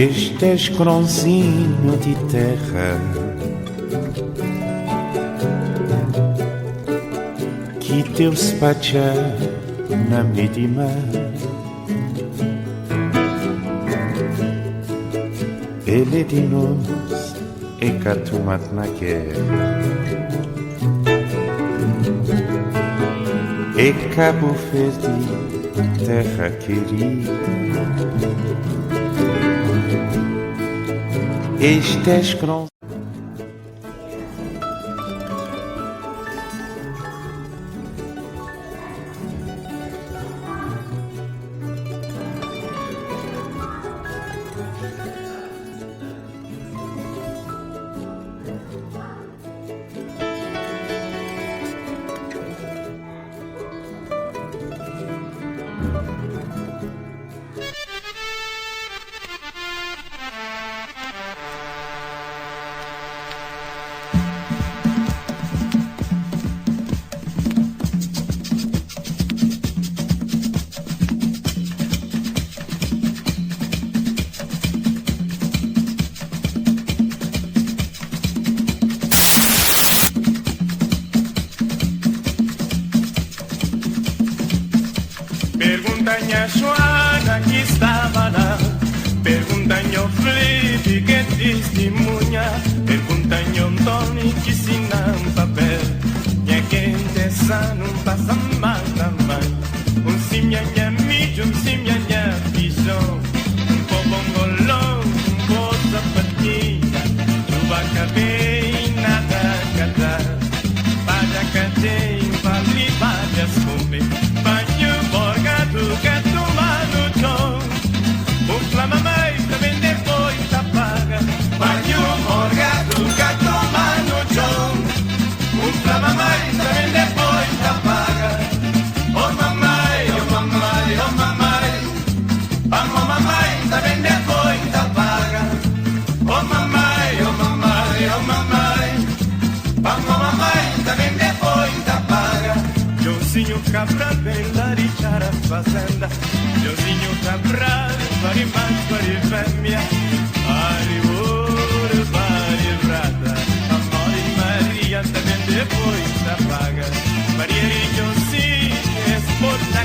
Este escronzinho de terra que teu spaccia na medima, ele de nós é catumat na guerra. E Cabo Verde, terra querida, este escrão. Pergunta-me a Joana que estava lá, pergunta-me ao Felipe que testemunha, pergunta-me ao Tony que ensina um papel, minha gente essa não passa mal também, sim minha mídia, sim minha visão, bom golão, boa sapatilha, chuva cabei, nada cantar, para cadei, vale várias comer, banho borgado que toma no chão, o flamamai também depois apaga, banho borgado que toma no chão, o flamamai também depois apaga, oh mamãe, oh mamãe, oh mamãe, vamos mamãe também depois apaga, oh mamãe, oh mamãe, oh mamãe, vamos mamãe também depois apaga. Joãozinho Cabral vem larichar a fazenda, Joãozinho Cabral pare mais, pare fêmea, pare ouro, pare prata, amor e Maria também depois apaga. Maria e Joãozinho expor na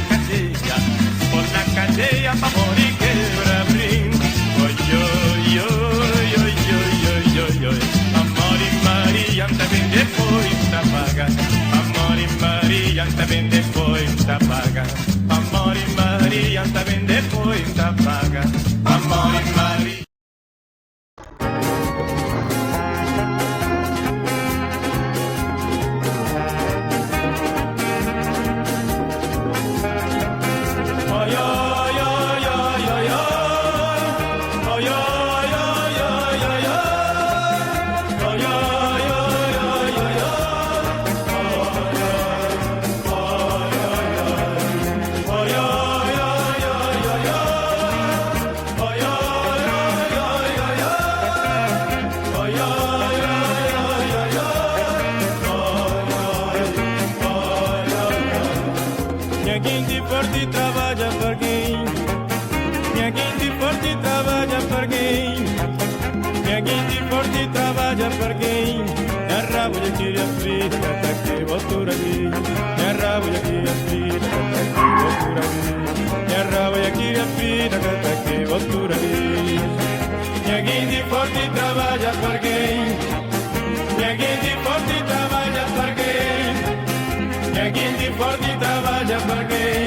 cadeia, pra morrer quebra brinco. Oi, oi, oi, oi, oi, oi, oi, amor e Maria também depois apaga. Amor e Maria também depois apaga. Amor e Maria também depois apaga. Amor e Maria. Forte trabalha per quem?